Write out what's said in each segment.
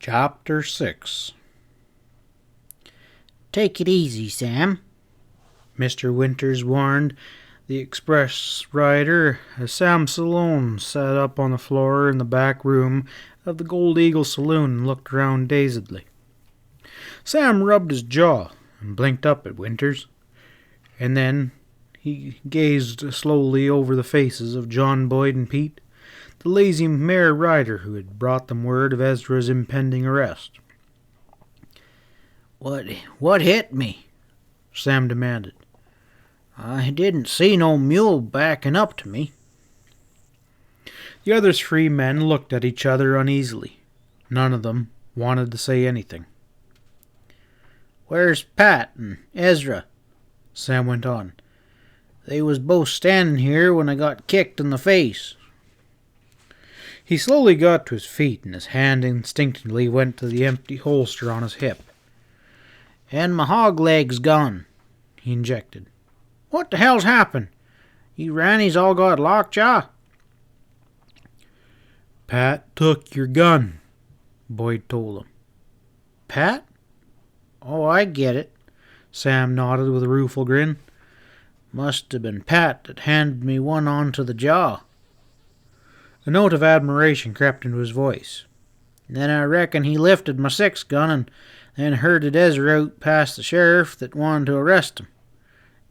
Chapter 6. "Take it easy, Sam," Mr. Winters warned the express rider as Sam Salone sat up on the floor in the back room of the Gold Eagle Saloon and looked around dazedly. Sam rubbed his jaw and blinked up at Winters, and then he gazed slowly over the faces of John, Boyd, and Pete, the lazy mare rider who had brought them word of Ezra's impending arrest. What hit me?" Sam demanded. "I didn't see no mule backing up to me." The other three men looked at each other uneasily. None of them wanted to say anything. "Where's Pat and Ezra?" Sam went on. "They was both standing here when I got kicked in the face." He slowly got to his feet, and his hand instinctively went to the empty holster on his hip. "And my hog leg's gone," he injected. "What the hell's happened? You rannies all got lockjaw?" "Pat took your gun," Boyd told him. "Pat? Oh, I get it." Sam nodded with a rueful grin. "Must have been Pat that handed me one onto the jaw." A note of admiration crept into his voice. "Then I reckon he lifted my 6-gun and then herded Ezra out past the sheriff that wanted to arrest him.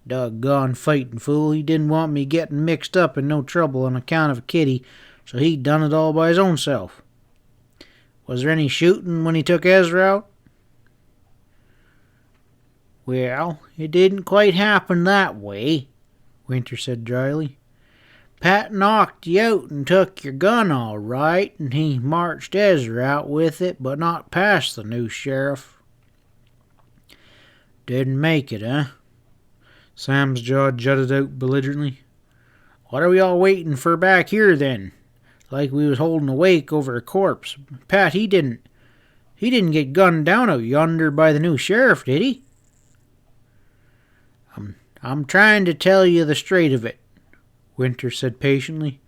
Doggone fighting fool, he didn't want me getting mixed up in no trouble on account of a kitty, so he done it all by his own self. Was there any shooting when he took Ezra out?" "Well, it didn't quite happen that way," Winter said dryly. "Pat knocked you out and took your gun all right, and he marched Ezra out with it, but not past the new sheriff." "Didn't make it, eh?" Sam's jaw jutted out belligerently. "What are we all waiting for back here, then? Like we was holding a wake over a corpse. Pat, he didn't get gunned down out yonder by the new sheriff, did he?" I'm trying to tell you the straight of it," Winter said patiently.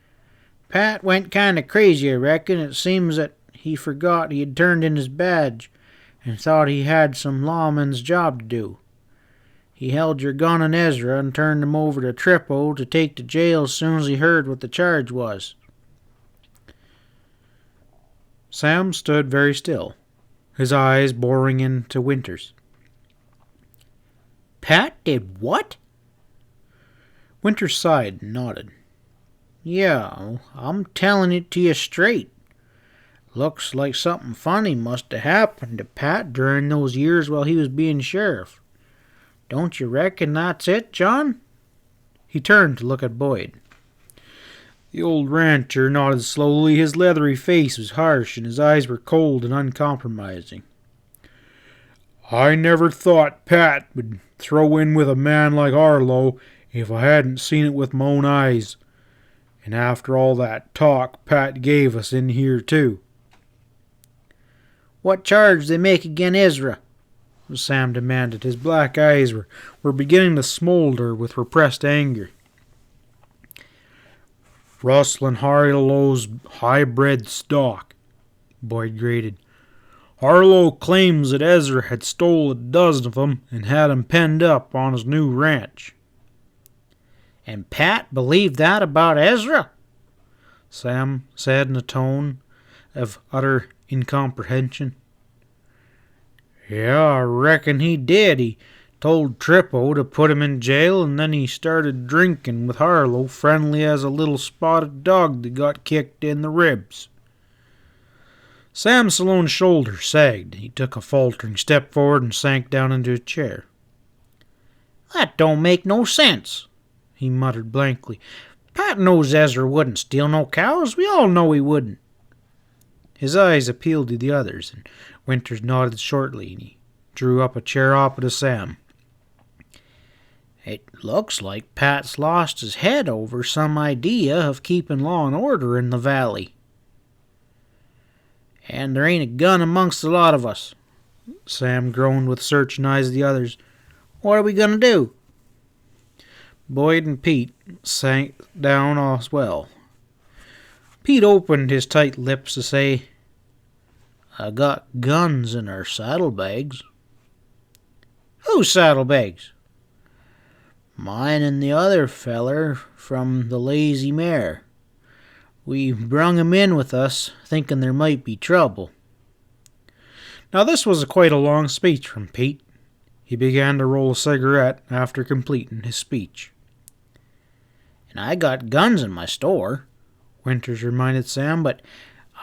"Pat went kind of crazy, I reckon. It seems that he forgot he had turned in his badge and thought he had some lawman's job to do. He held your gun on Ezra and turned him over to Trippo to take to jail as soon as he heard what the charge was." Sam stood very still, his eyes boring into Winter's. "Pat did what?" Winter sighed and nodded. "Yeah, I'm telling it to you straight. Looks like something funny must have happened to Pat during those years while he was being sheriff. Don't you reckon that's it, John?" He turned to look at Boyd. The old rancher nodded slowly. His leathery face was harsh, and his eyes were cold and uncompromising. "I never thought Pat would throw in with a man like Arlo if I hadn't seen it with my own eyes. And after all that talk Pat gave us in here, too." "What charge they make agin Ezra?" Sam demanded. His black eyes were beginning to smolder with repressed anger. "Rustling Harlow's high-bred stock," Boyd grated. "Harlow claims that Ezra had stole a dozen of them and had 'em penned up on his new ranch." "And Pat believed that about Ezra?" Sam said in a tone of utter incomprehension. "Yeah, I reckon he did. He told Trippo to put him in jail, and then he started drinking with Harlow, friendly as a little spotted dog that got kicked in the ribs." Sam Salone's shoulders sagged. He took a faltering step forward and sank down into a chair. "That don't make no sense," he muttered blankly. "Pat knows Ezra wouldn't steal no cows. We all know he wouldn't." His eyes appealed to the others, and Winters nodded shortly, and he drew up a chair opposite Sam. "It looks like Pat's lost his head over some idea of keeping law and order in the valley. And there ain't a gun amongst a lot of us." Sam groaned with searching eyes at the others. "What are we going to do?" Boyd and Pete sank down as well. Pete opened his tight lips to say, I got guns in our saddlebags. Whose saddlebags? Mine and the other feller from the lazy mare. We brung him in with us, thinking there might be trouble. Now this was quite a long speech from Pete. He began to roll a cigarette after completing his speech. And I got guns in my store, Winters reminded Sam, but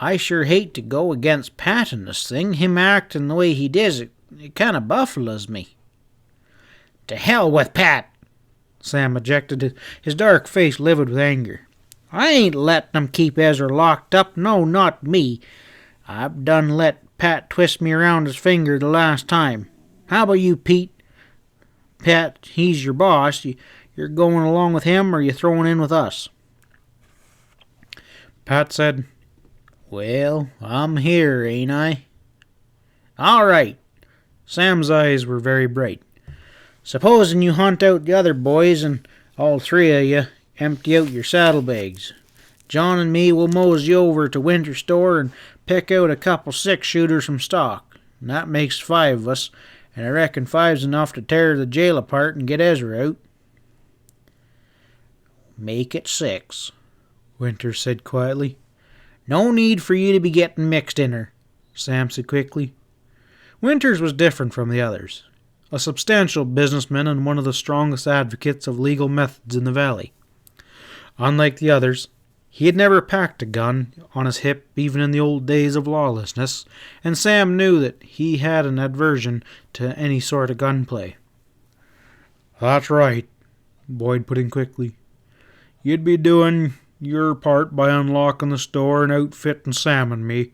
I sure hate to go against Pat in this thing. Him acting the way he does, it kind of buffaloes me. To hell with Pat, Sam ejected, his dark face livid with anger. I ain't letting them keep Ezra locked up, no, not me. I've done let Pat twist me around his finger the last time. How about you, Pete? Pat, he's your boss. You're going along with him, or you throwing in with us? Pat said, Well, I'm here, ain't I? All right. Sam's eyes were very bright. Supposing you hunt out the other boys and all three of you empty out your saddlebags. John and me will mosey over to Winter's store and pick out a couple 6-shooters from stock. And that makes 5 of us, and I reckon 5's enough to tear the jail apart and get Ezra out. Make it 6, Winters said quietly. No need for you to be getting mixed in her, Sam said quickly. Winters was different from the others. A substantial businessman and one of the strongest advocates of legal methods in the valley. Unlike the others, he had never packed a gun on his hip even in the old days of lawlessness, and Sam knew that he had an aversion to any sort of gunplay. That's right, Boyd put in quickly. You'd be doing your part by unlocking the store and outfitting Sam and me.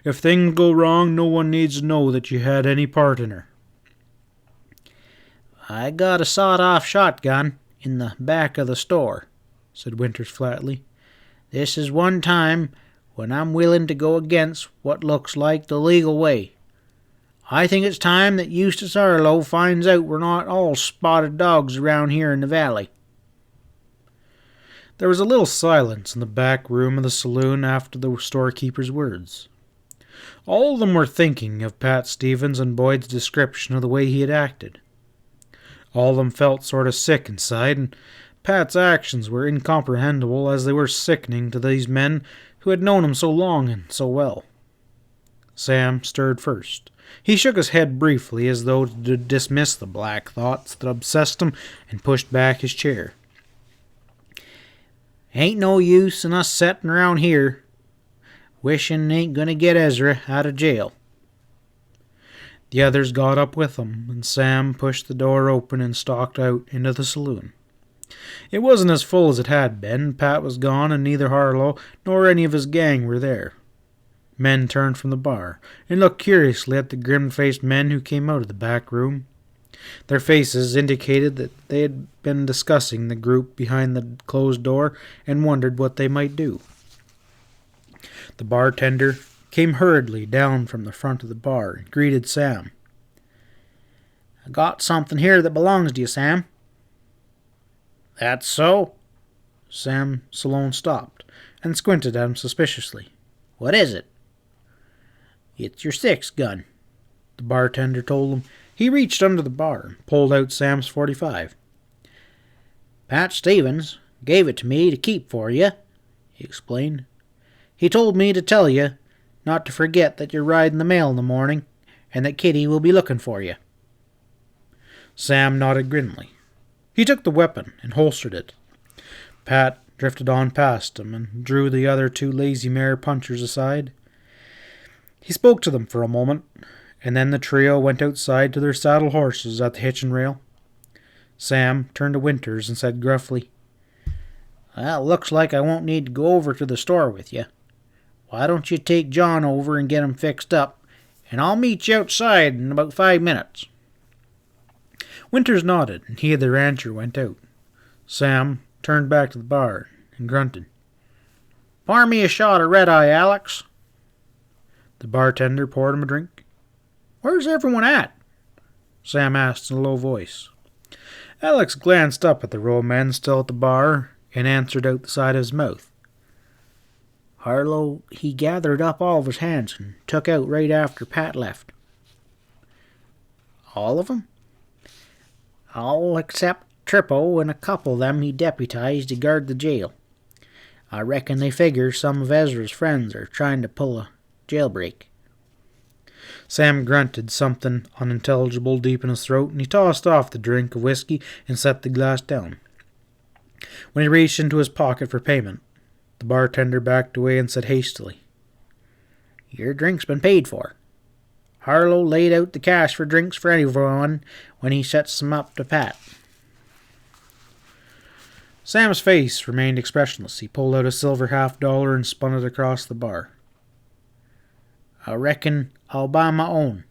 If things go wrong, no one needs to know that you had any part in her. I got a sawed-off shotgun in the back of the store, said Winters flatly. This is one time when I'm willing to go against what looks like the legal way. I think it's time that Eustace Arlo finds out we're not all spotted dogs around here in the valley. There was a little silence in the back room of the saloon after the storekeeper's words. All of them were thinking of Pat Stevens and Boyd's description of the way he had acted. All of them felt sort of sick inside, and Pat's actions were incomprehensible as they were sickening to these men who had known him so long and so well. Sam stirred first. He shook his head briefly as though to dismiss the black thoughts that obsessed him and pushed back his chair. Ain't no use in us setting around here, wishing ain't going to get Ezra out of jail. The others got up with him, and Sam pushed the door open and stalked out into the saloon. It wasn't as full as it had been. Pat was gone, and neither Harlow nor any of his gang were there. Men turned from the bar and looked curiously at the grim-faced men who came out of the back room. Their faces indicated that they had been discussing the group behind the closed door and wondered what they might do. The bartender came hurriedly down from the front of the bar and greeted Sam. I got something here that belongs to you, Sam. That's so? Sam Salone stopped and squinted at him suspiciously. What is it? It's your 6 gun, the bartender told him. He reached under the bar and pulled out Sam's .45. Pat Stevens gave it to me to keep for you, he explained. He told me to tell you not to forget that you're riding the mail in the morning and that Kitty will be looking for you. Sam nodded grimly. He took the weapon and holstered it. Pat drifted on past him and drew the other 2 lazy mare punchers aside. He spoke to them for a moment, and then the trio went outside to their saddle horses at the hitching rail. Sam turned to Winters and said gruffly, Well, looks like I won't need to go over to the store with you. Why don't you take John over and get him fixed up, and I'll meet you outside in about 5 minutes. Winters nodded, and he and the rancher went out. Sam turned back to the bar and grunted. Pour me a shot of red-eye, Alex. The bartender poured him a drink. Where's everyone at? Sam asked in a low voice. Alex glanced up at the row of men still at the bar and answered out the side of his mouth. Harlow, he gathered up all of his hands and took out right after Pat left. All of 'em? All except Trippo and a couple of them he deputized to guard the jail. I reckon they figure some of Ezra's friends are trying to pull a jailbreak. Sam grunted something unintelligible deep in his throat, and he tossed off the drink of whiskey and set the glass down. When he reached into his pocket for payment, the bartender backed away and said hastily, "Your drink's been paid for. Harlow laid out the cash for drinks for everyone when he sets them up to Pat." Sam's face remained expressionless. He pulled out a silver $half and spun it across the bar. "I reckon I'll buy my own."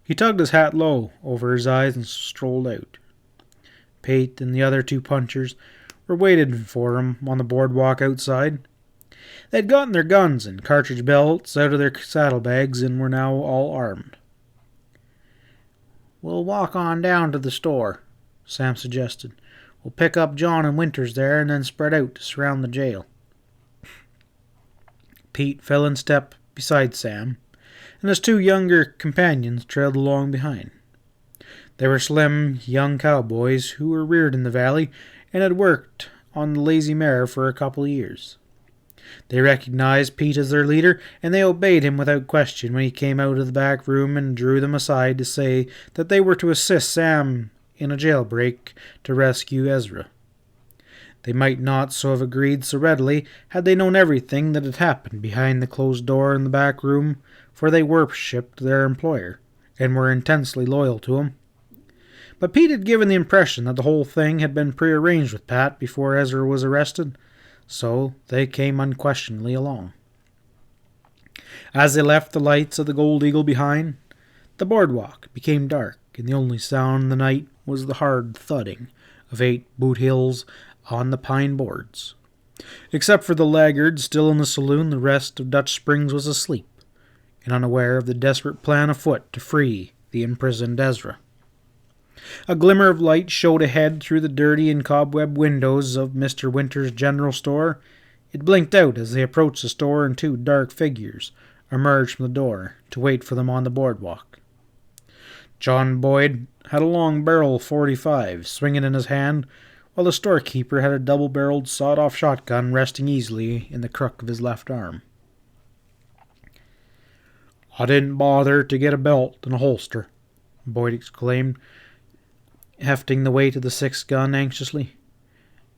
He tugged his hat low over his eyes and strolled out. Pate and the other two punchers were waiting for him on the boardwalk outside. They had gotten their guns and cartridge belts out of their saddlebags and were now all armed. "We'll walk on down to the store," Sam suggested. "We'll pick up John and Winters there and then spread out to surround the jail." Pete fell in step beside Sam, and his two younger companions trailed along behind. They were slim, young cowboys who were reared in the valley and had worked on the lazy mare for a couple of years. They recognized Pete as their leader, and they obeyed him without question when he came out of the back room and drew them aside to say that they were to assist Sam in a jailbreak to rescue Ezra. They might not so have agreed so readily had they known everything that had happened behind the closed door in the back room, for they worshipped their employer and were intensely loyal to him. But Pete had given the impression that the whole thing had been prearranged with Pat before Ezra was arrested, so they came unquestionably along. As they left the lights of the Gold Eagle behind, the boardwalk became dark, and the only sound in the night was the hard thudding of 8 boot heels on the pine boards. Except for the laggard still in the saloon, the rest of Dutch Springs was asleep, and unaware of the desperate plan afoot to free the imprisoned Ezra. A glimmer of light showed ahead through the dirty and cobwebbed windows of Mr. Winter's general store. It blinked out as they approached the store, and 2 dark figures emerged from the door to wait for them on the boardwalk. John Boyd had a long-barrel .45 swinging in his hand, while the storekeeper had a double-barreled sawed-off shotgun resting easily in the crook of his left arm. "I didn't bother to get a belt and a holster," Boyd exclaimed, hefting the weight of the 6 gun anxiously.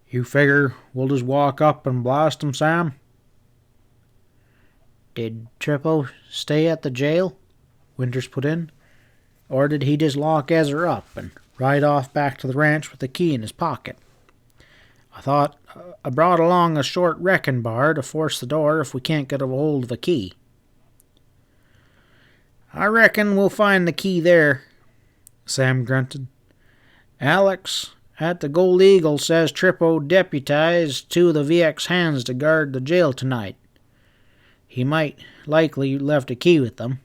"You figure we'll just walk up and blast 'em, Sam?" "Did Trippo stay at the jail?" Winters put in. "Or did he just lock Ezra up and ride off back to the ranch with the key in his pocket? I thought I brought along a short wrecking bar to force the door if we can't get a hold of a key." "I reckon we'll find the key there," Sam grunted. "Alex at the Gold Eagle says Trippo deputized 2 of the VX hands to guard the jail tonight. He might likely left a key with them."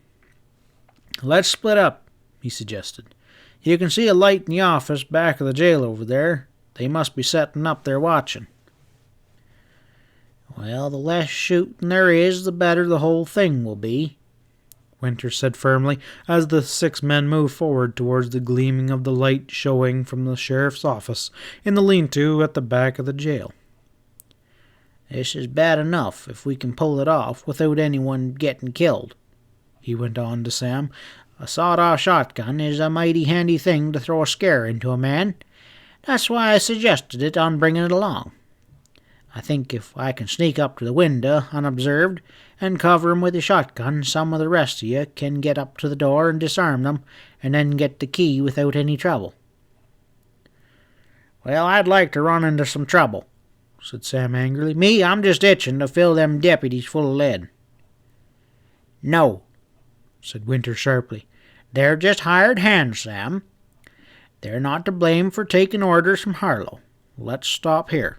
"Let's split up," he suggested. "You can see a light in the office back of the jail over there. They must be setting up their watching." "Well, the less shooting there is, the better the whole thing will be," Winters said firmly, as the 6 men moved forward towards the gleaming of the light showing from the sheriff's office in the lean-to at the back of the jail. "This is bad enough if we can pull it off without anyone getting killed," he went on to Sam. "A sawed-off shotgun is a mighty handy thing to throw a scare into a man. That's why I suggested it on bringing it along. I think if I can sneak up to the window unobserved and cover 'em with a shotgun, some of the rest of you can get up to the door and disarm them, and then get the key without any trouble." "Well, I'd like to run into some trouble," said Sam angrily. "Me, I'm just itching to fill them deputies full of lead." "No," said Winter sharply. "They're just hired hands, Sam. They're not to blame for taking orders from Harlow. Let's stop here."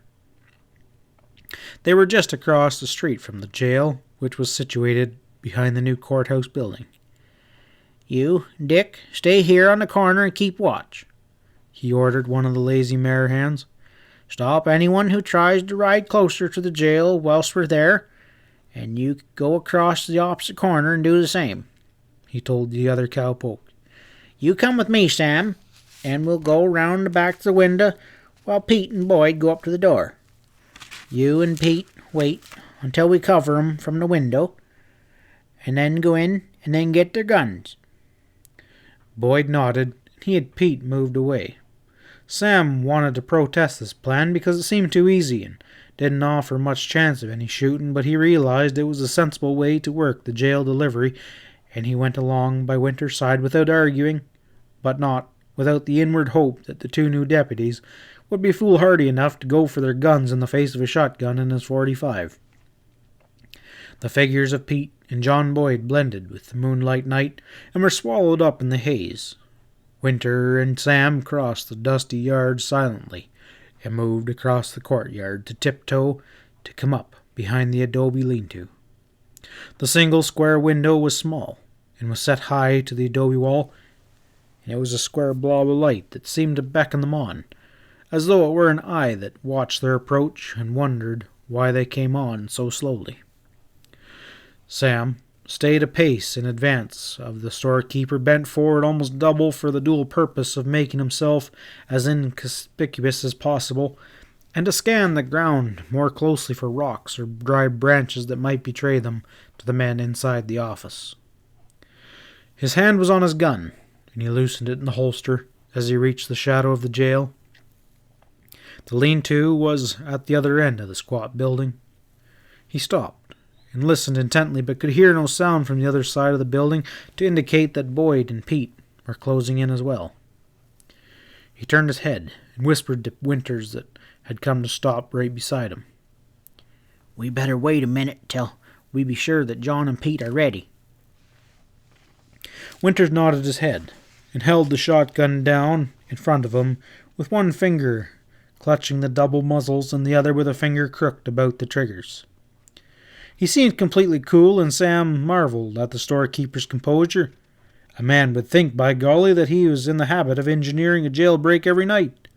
They were just across the street from the jail, which was situated behind the new courthouse building. "You, Dick, stay here on the corner and keep watch," he ordered one of the lazy mare hands. "Stop anyone who tries to ride closer to the jail whilst we're there, and you go across to the opposite corner and do the same," he told the other cowpoke. "You come with me, Sam, and we'll go round the back to the window while Pete and Boyd go up to the door. You and Pete wait until we cover 'em from the window, and then go in and then get their guns." Boyd nodded, and he and Pete moved away. Sam wanted to protest this plan because it seemed too easy and didn't offer much chance of any shooting, but he realized it was a sensible way to work the jail delivery, and he went along by Winter's side without arguing, but not without the inward hope that the two new deputies would be foolhardy enough to go for their guns in the face of a shotgun and his .45. The figures of Pete and John Boyd blended with the moonlight night and were swallowed up in the haze. Winter and Sam crossed the dusty yard silently and moved across the courtyard to tiptoe to come up behind the adobe lean-to. The single square window was small and was set high to the adobe wall, and it was a square blob of light that seemed to beckon them on, as though it were an eye that watched their approach and wondered why they came on so slowly. Sam stayed a pace in advance of the storekeeper, bent forward almost double for the dual purpose of making himself as inconspicuous as possible, and to scan the ground more closely for rocks or dry branches that might betray them to the men inside the office. His hand was on his gun, and he loosened it in the holster as he reached the shadow of the jail. The lean-to was at the other end of the squat building. He stopped and listened intently, but could hear no sound from the other side of the building to indicate that Boyd and Pete were closing in as well. He turned his head and whispered to Winters that had come to stop right beside him. "We better wait a minute till we be sure that John and Pete are ready." Winters nodded his head and held the shotgun down in front of him, with one finger clutching the double muzzles and the other with a finger crooked about the triggers. He seemed completely cool, and Sam marveled at the storekeeper's composure. A man would think, by golly, that he was in the habit of engineering a jailbreak every night.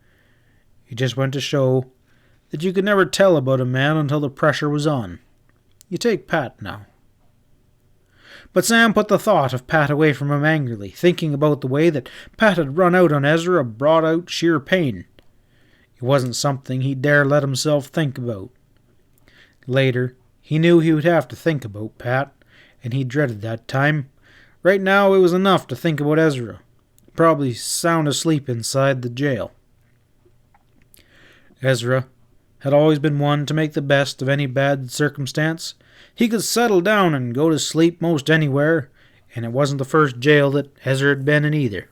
It just went to show that you could never tell about a man until the pressure was on. You take Pat now. But Sam put the thought of Pat away from him angrily, thinking about the way that Pat had run out on Ezra brought out sheer pain. It wasn't something he dare let himself think about. Later, he knew he would have to think about Pat, and he dreaded that time. Right now it was enough to think about Ezra, probably sound asleep inside the jail. Ezra had always been one to make the best of any bad circumstance. He could settle down and go to sleep most anywhere, and it wasn't the first jail that Ezra had been in either.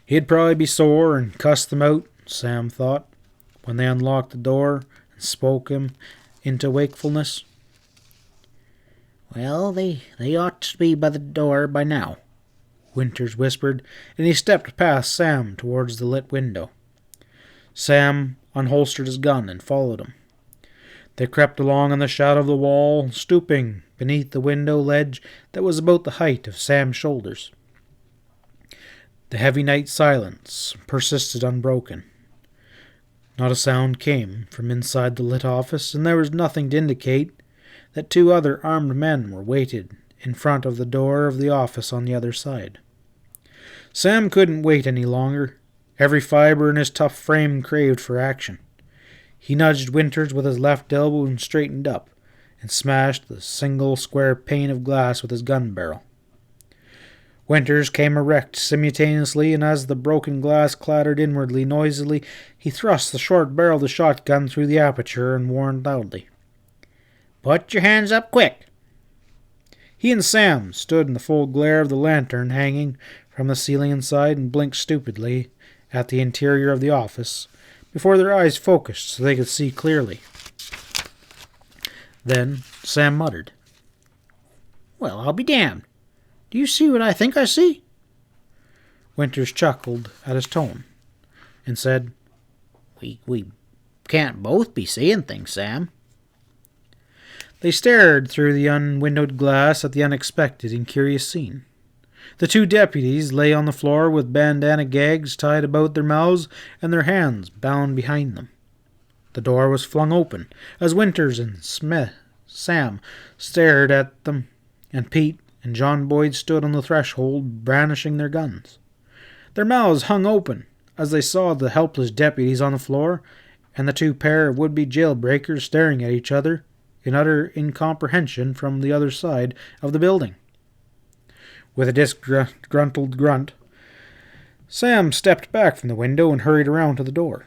He'd probably be sore and cuss them out, Sam thought, when they unlocked the door and spoke him into wakefulness. "Well, they ought to be by the door by now," Winters whispered, and he stepped past Sam towards the lit window. Sam unholstered his gun and followed him. They crept along in the shadow of the wall, stooping beneath the window ledge that was about the height of Sam's shoulders. The heavy night silence persisted unbroken. Not a sound came from inside the lit office, and there was nothing to indicate that two other armed men were waited in front of the door of the office on the other side. Sam couldn't wait any longer. Every fiber in his tough frame craved for action. He nudged Winters with his left elbow and straightened up, and smashed the single square pane of glass with his gun barrel. Winters came erect simultaneously, and as the broken glass clattered inwardly noisily, he thrust the short barrel of the shotgun through the aperture and warned loudly, "Put your hands up quick!" He and Sam stood in the full glare of the lantern hanging from the ceiling inside and blinked stupidly at the interior of the office before their eyes focused so they could see clearly. Then Sam muttered, "Well, I'll be damned. Do you see what I think I see?" Winters chuckled at his tone and said, We can't both be seeing things, Sam." They stared through the unwindowed glass at the unexpected and curious scene. The two deputies lay on the floor with bandana gags tied about their mouths and their hands bound behind them. The door was flung open as Winters and Smith Sam stared at them, and Pete and John Boyd stood on the threshold, brandishing their guns. Their mouths hung open as they saw the helpless deputies on the floor and the two pair of would-be jailbreakers staring at each other in utter incomprehension from the other side of the building. With a disgruntled grunt, Sam stepped back from the window and hurried around to the door.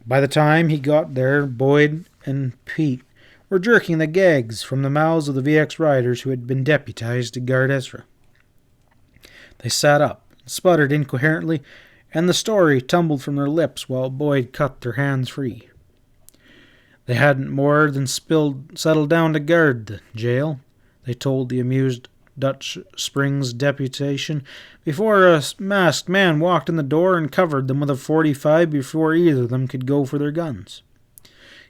By the time he got there, Boyd and Pete were jerking the gags from the mouths of the VX riders who had been deputized to guard EZRA. They sat up, sputtered incoherently, and the story tumbled from their lips while Boyd cut their hands free. They hadn't more than settled down to guard the jail, they told the amused Dutch Springs deputation, before a masked man walked in the door and covered them with a .45 before either of them could go for their guns.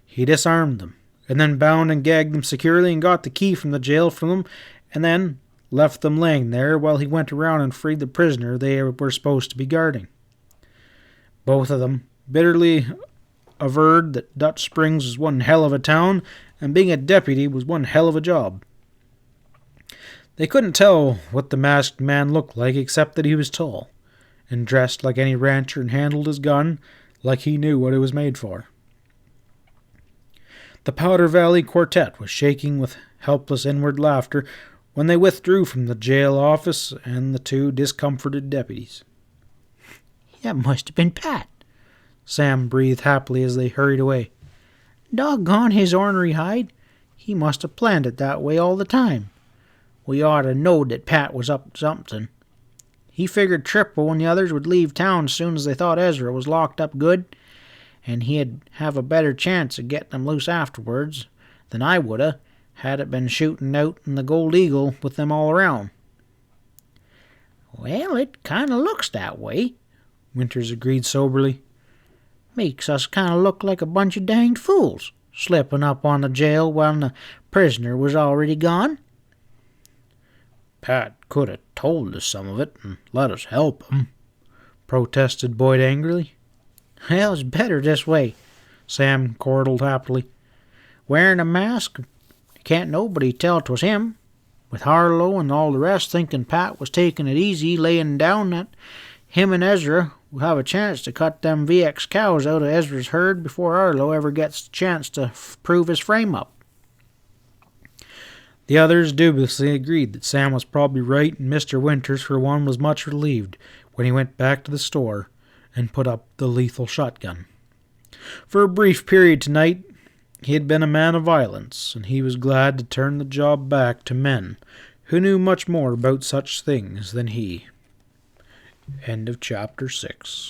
He disarmed them, and then bound and gagged them securely and got the key from the jail from them, and then left them laying there while he went around and freed the prisoner they were supposed to be guarding. Both of them bitterly averred that Dutch Springs was one hell of a town, and being a deputy was one hell of a job. They couldn't tell what the masked man looked like except that he was tall, and dressed like any rancher and handled his gun like he knew what it was made for. The Powder Valley Quartet was shaking with helpless inward laughter when they withdrew from the jail office and the two discomforted deputies. "That must have been Pat," Sam breathed happily as they hurried away. "Doggone his ornery hide. He must have planned it that way all the time. We ought to knowed that Pat was up to something. He figured Trippo and the others would leave town as soon as they thought EZRA was locked up good, and he'd have a better chance of getting them loose afterwards than I would have had it been shooting out in the Gold Eagle with them all around." "Well, it kind of looks that way," Winters agreed soberly. "Makes us kind of look like a bunch of danged fools, slipping up on the jail when the prisoner was already gone." "Pat could have told us some of it and let us help him," protested Boyd angrily. "Well, it's better this way," Sam chortled happily. "Wearing a mask, can't nobody tell 'twas him. With Harlow and all the rest thinking Pat was taking it easy, laying down that him and EZRA will have a chance to cut them VX cows out of EZRA's herd before Harlow ever gets the chance to prove his frame-up." The others dubiously agreed that Sam was probably right, and Mr. Winters, for one, was much relieved when he went back to the store and put up the lethal shotgun. For a brief period tonight, he had been a man of violence, and he was glad to turn the job back to men who knew much more about such things than he. End of chapter 6.